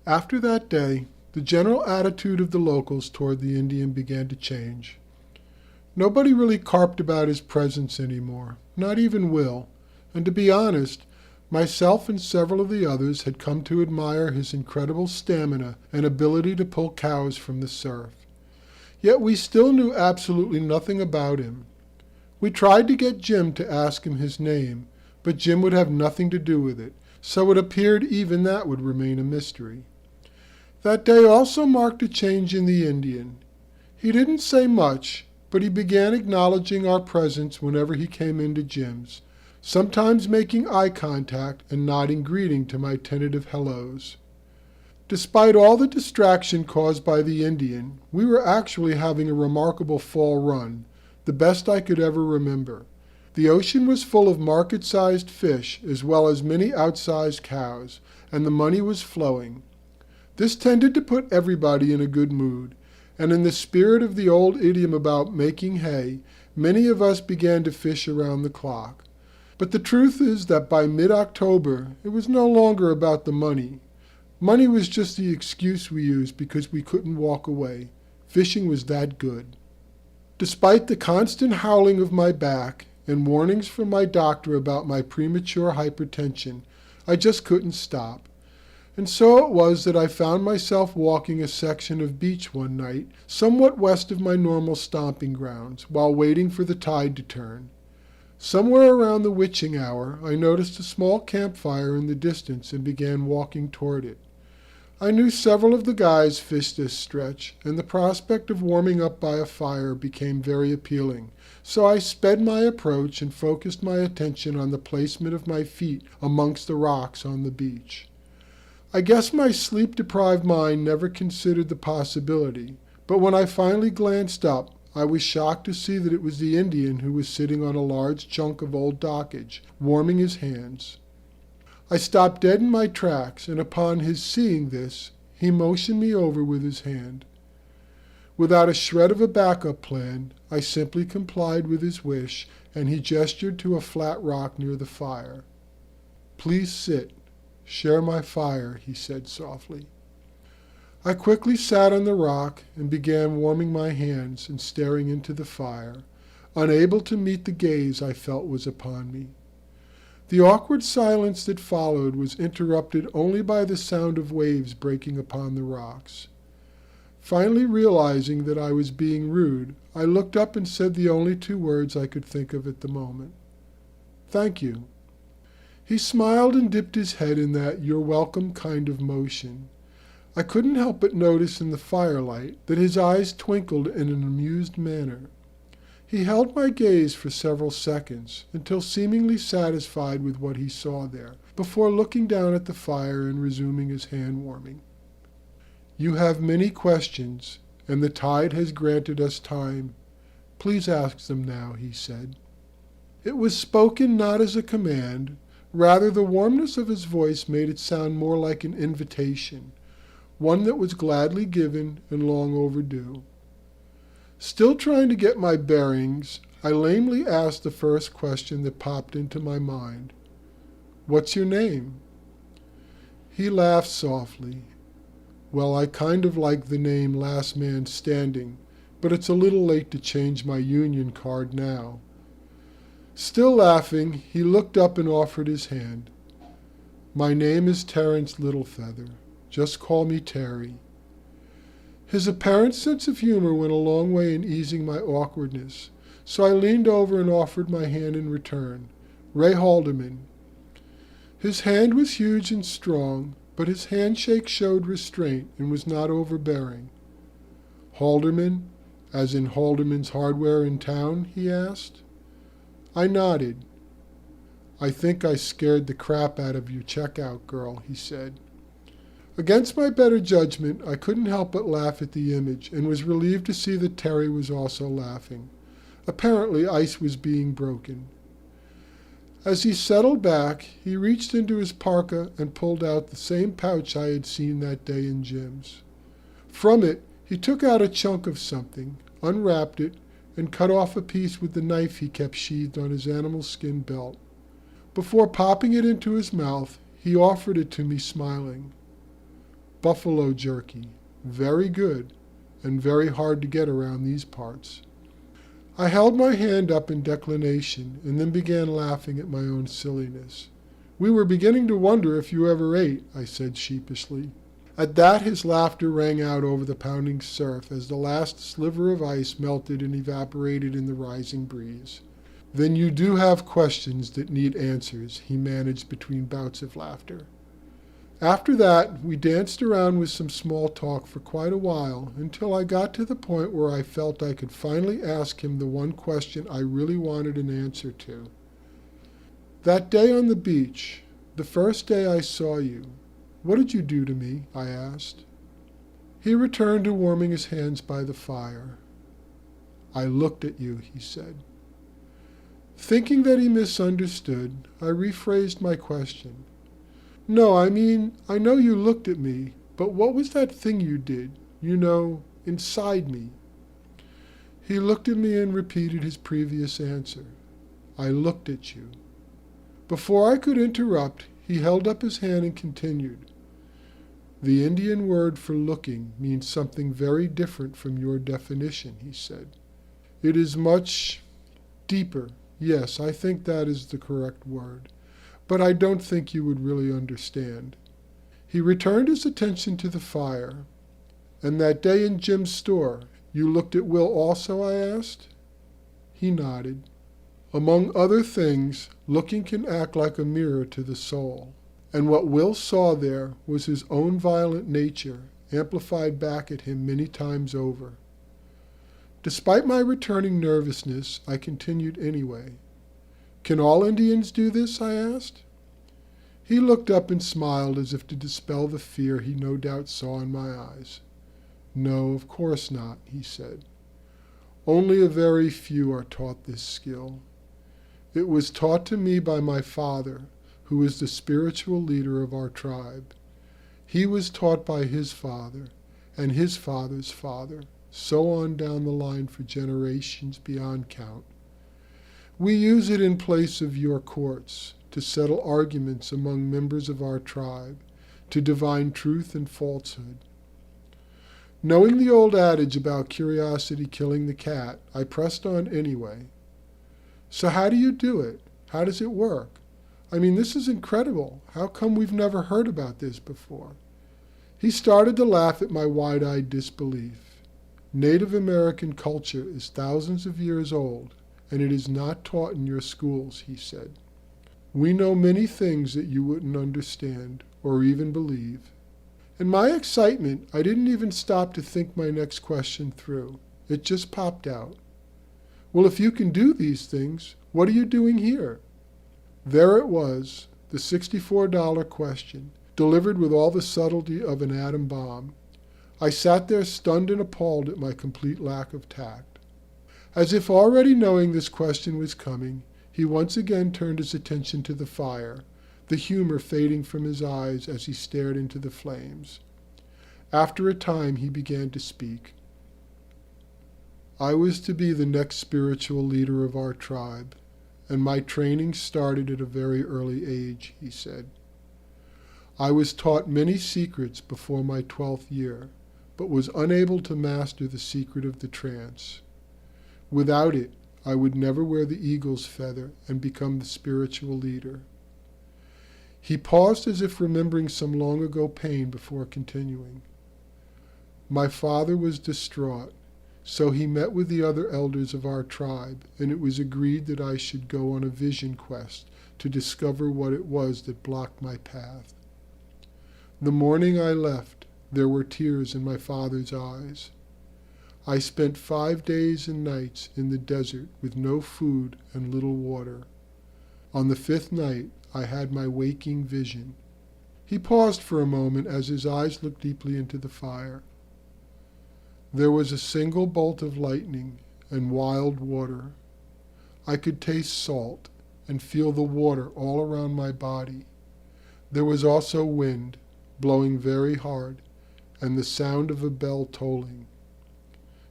After that day, the general attitude of the locals toward the Indian began to change. Nobody really carped about his presence anymore, not even Will, and to be honest, myself and several of the others had come to admire his incredible stamina and ability to pull cows from the surf. Yet we still knew absolutely nothing about him. We tried to get Jim to ask him his name, but Jim would have nothing to do with it, so it appeared even that would remain a mystery. That day also marked a change in the Indian. He didn't say much, but he began acknowledging our presence whenever he came into Jim's, sometimes making eye contact and nodding greeting to my tentative hellos. Despite all the distraction caused by the Indian, we were actually having a remarkable fall run, the best I could ever remember. The ocean was full of market-sized fish as well as many outsized cows, and the money was flowing. This tended to put everybody in a good mood, and in the spirit of the old idiom about making hay, many of us began to fish around the clock. But the truth is that by mid-October, it was no longer about the money. Money was just the excuse we used because we couldn't walk away. Fishing was that good. Despite the constant howling of my back and warnings from my doctor about my premature hypertension, I just couldn't stop. And so it was that I found myself walking a section of beach one night, somewhat west of my normal stomping grounds, while waiting for the tide to turn. Somewhere around the witching hour, I noticed a small campfire in the distance and began walking toward it. I knew several of the guys fished this stretch, and the prospect of warming up by a fire became very appealing, so I sped my approach and focused my attention on the placement of my feet amongst the rocks on the beach. I guess my sleep-deprived mind never considered the possibility, but when I finally glanced up, I was shocked to see that it was the Indian who was sitting on a large chunk of old dockage, warming his hands. I stopped dead in my tracks, and upon his seeing this, he motioned me over with his hand. Without a shred of a backup plan, I simply complied with his wish, and he gestured to a flat rock near the fire. "Please sit. Share my fire," he said softly. I quickly sat on the rock and began warming my hands and staring into the fire, unable to meet the gaze I felt was upon me. The awkward silence that followed was interrupted only by the sound of waves breaking upon the rocks. Finally realizing that I was being rude, I looked up and said the only two words I could think of at the moment. "Thank you." He smiled and dipped his head in that "you're welcome" kind of motion. I couldn't help but notice in the firelight that his eyes twinkled in an amused manner. He held my gaze for several seconds, until seemingly satisfied with what he saw there, before looking down at the fire and resuming his hand-warming. "You have many questions, and the tide has granted us time. Please ask them now," he said. It was spoken not as a command. Rather, the warmness of his voice made it sound more like an invitation, one that was gladly given and long overdue. Still trying to get my bearings, I lamely asked the first question that popped into my mind. "What's your name?" He laughed softly. "Well, I kind of like the name Last Man Standing, but it's a little late to change my union card now." Still laughing, he looked up and offered his hand. "My name is Terence Littlefeather. Just call me Terry." His apparent sense of humor went a long way in easing my awkwardness, so I leaned over and offered my hand in return. "Ray Haldeman." His hand was huge and strong, but his handshake showed restraint and was not overbearing. "Halderman, as in Halderman's Hardware in town?" he asked. I nodded. "I think I scared the crap out of your checkout girl," he said. Against my better judgment, I couldn't help but laugh at the image, and was relieved to see that Terry was also laughing. Apparently ice was being broken. As he settled back, he reached into his parka and pulled out the same pouch I had seen that day in Jim's. From it, he took out a chunk of something, unwrapped it, and cut off a piece with the knife he kept sheathed on his animal skin belt. Before popping it into his mouth, he offered it to me, smiling. Buffalo jerky. Very good, and very hard to get around these parts. I held my hand up in declination and then began laughing at my own silliness. We were beginning to wonder if you ever ate, I said sheepishly. At that his laughter rang out over the pounding surf as the last sliver of ice melted and evaporated in the rising breeze. Then you do have questions that need answers, he managed between bouts of laughter. After that, we danced around with some small talk for quite a while until I got to the point where I felt I could finally ask him the one question I really wanted an answer to. That day on the beach, the first day I saw you, what did you do to me? I asked. He returned to warming his hands by the fire. I looked at you, he said. Thinking that he misunderstood, I rephrased my question. No, I mean, I know you looked at me, but what was that thing you did, inside me? He looked at me and repeated his previous answer. I looked at you. Before I could interrupt, he held up his hand and continued. The Indian word for looking means something very different from your definition, he said. It is much deeper. Yes, I think that is the correct word. But I don't think you would really understand. He returned his attention to the fire. And that day in Jim's store, you looked at Will also, I asked? He nodded. Among other things, looking can act like a mirror to the soul. And what Will saw there was his own violent nature, amplified back at him many times over. Despite my returning nervousness, I continued anyway. Can all Indians do this? I asked. He looked up and smiled as if to dispel the fear he no doubt saw in my eyes. No, of course not, he said. Only a very few are taught this skill. It was taught to me by my father, who is the spiritual leader of our tribe. He was taught by his father, and his father's father, so on down the line for generations beyond count. We use it in place of your courts, to settle arguments among members of our tribe, to divine truth and falsehood. Knowing the old adage about curiosity killing the cat, I pressed on anyway. So how do you do it? How does it work? I mean, this is incredible. How come we've never heard about this before? He started to laugh at my wide-eyed disbelief. Native American culture is thousands of years old, and it is not taught in your schools, he said. We know many things that you wouldn't understand or even believe. In my excitement, I didn't even stop to think my next question through. It just popped out. Well, if you can do these things, what are you doing here? There it was, the $64 question, delivered with all the subtlety of an atom bomb. I sat there stunned and appalled at my complete lack of tact. As if already knowing this question was coming, he once again turned his attention to the fire, the humor fading from his eyes as he stared into the flames. After a time, he began to speak. I was to be the next spiritual leader of our tribe, and my training started at a very early age, he said. I was taught many secrets before my 12th year, but was unable to master the secret of the trance. Without it, I would never wear the eagle's feather and become the spiritual leader. He paused as if remembering some long ago pain before continuing. My father was distraught, so he met with the other elders of our tribe, and it was agreed that I should go on a vision quest to discover what it was that blocked my path. The morning I left, there were tears in my father's eyes. I spent 5 days and nights in the desert with no food and little water. On the 5th night, I had my waking vision. He paused for a moment as his eyes looked deeply into the fire. There was a single bolt of lightning and wild water. I could taste salt and feel the water all around my body. There was also wind, blowing very hard, and the sound of a bell tolling.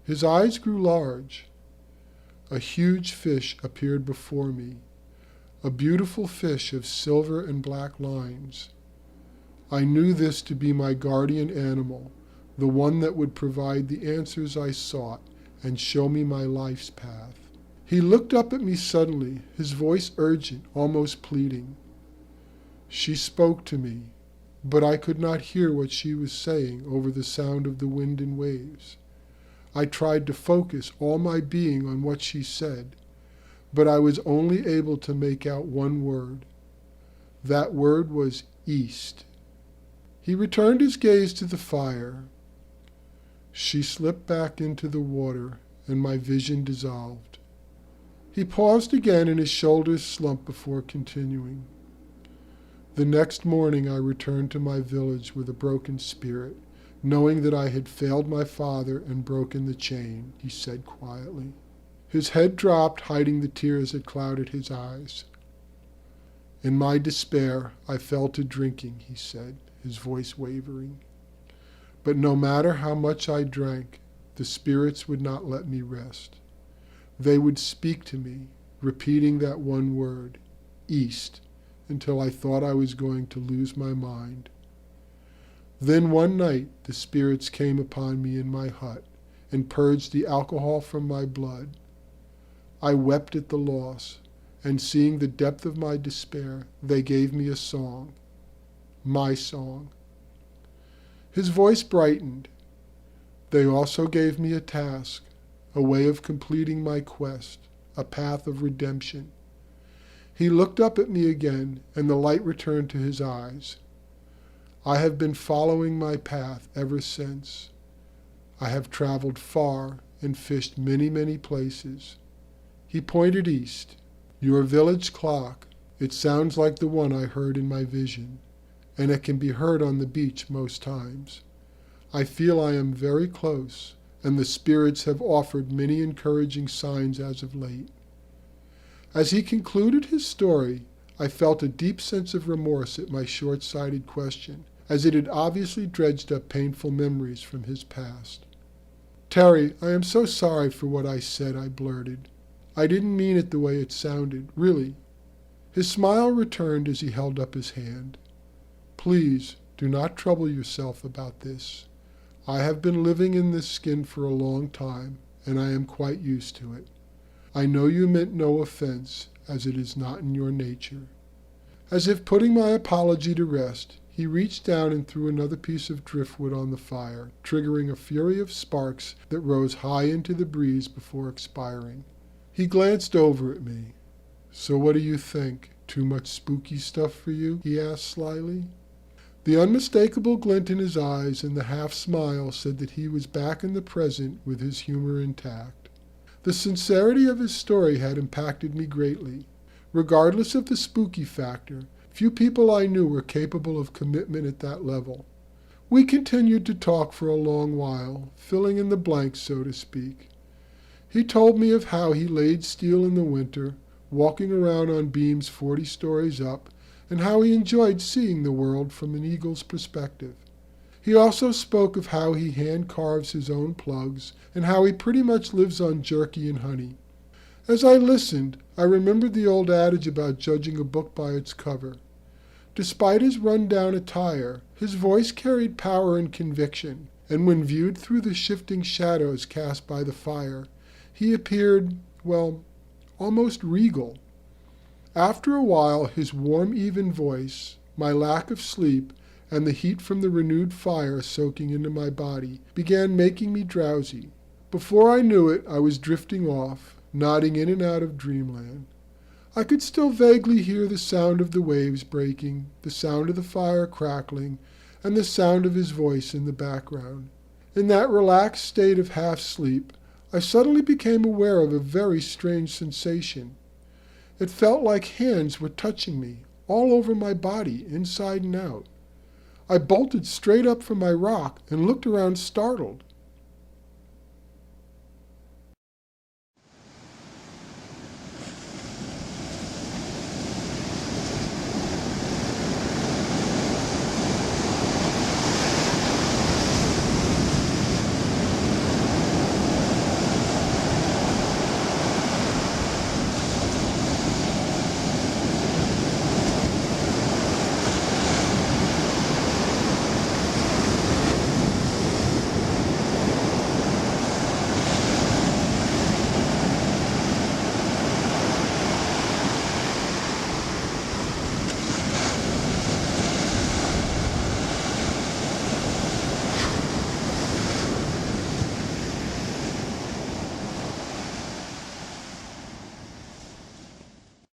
His eyes grew large. A huge fish appeared before me, a beautiful fish of silver and black lines. I knew this to be my guardian animal, the one that would provide the answers I sought and show me my life's path. He looked up at me suddenly, his voice urgent, almost pleading. She spoke to me, but I could not hear what she was saying over the sound of the wind and waves. I tried to focus all my being on what she said, but I was only able to make out one word. That word was east. He returned his gaze to the fire. She slipped back into the water, and my vision dissolved. He paused again, and his shoulders slumped before continuing. The next morning I returned to my village with a broken spirit, knowing that I had failed my father and broken the chain, he said quietly. His head dropped, hiding the tears that clouded his eyes. In my despair, I fell to drinking, he said, his voice wavering. But no matter how much I drank, the spirits would not let me rest. They would speak to me, repeating that one word, east, until I thought I was going to lose my mind. Then one night the spirits came upon me in my hut and purged the alcohol from my blood. I wept at the loss, and seeing the depth of my despair, they gave me a song, my song. His voice brightened. They also gave me a task, a way of completing my quest, a path of redemption. He looked up at me again, and the light returned to his eyes. I have been following my path ever since. I have traveled far and fished many, many places. He pointed east. Your village clock, it sounds like the one I heard in my vision, and it can be heard on the beach most times. I feel I am very close, and the spirits have offered many encouraging signs as of late. As he concluded his story, I felt a deep sense of remorse at my short-sighted question, as it had obviously dredged up painful memories from his past. Terry, I am so sorry for what I said, I blurted. I didn't mean it the way it sounded, really. His smile returned as he held up his hand. Please, do not trouble yourself about this. I have been living in this skin for a long time, and I am quite used to it. I know you meant no offense, as it is not in your nature. As if putting my apology to rest, he reached down and threw another piece of driftwood on the fire, triggering a fury of sparks that rose high into the breeze before expiring. He glanced over at me. So what do you think? Too much spooky stuff for you? He asked slyly. The unmistakable glint in his eyes and the half-smile said that he was back in the present with his humor intact. The sincerity of his story had impacted me greatly. Regardless of the spooky factor, few people I knew were capable of commitment at that level. We continued to talk for a long while, filling in the blanks, so to speak. He told me of how he laid steel in the winter, walking around on beams 40 stories up, and how he enjoyed seeing the world from an eagle's perspective. He also spoke of how he hand-carves his own plugs, and how he pretty much lives on jerky and honey. As I listened, I remembered the old adage about judging a book by its cover. Despite his run-down attire, his voice carried power and conviction, and when viewed through the shifting shadows cast by the fire, he appeared, well, almost regal. After a while, his warm, even voice, my lack of sleep, and the heat from the renewed fire soaking into my body began making me drowsy. Before I knew it, I was drifting off, nodding in and out of dreamland. I could still vaguely hear the sound of the waves breaking, the sound of the fire crackling, and the sound of his voice in the background. In that relaxed state of half-sleep, I suddenly became aware of a very strange sensation. It felt like hands were touching me, all over my body, inside and out. I bolted straight up from my rock and looked around startled.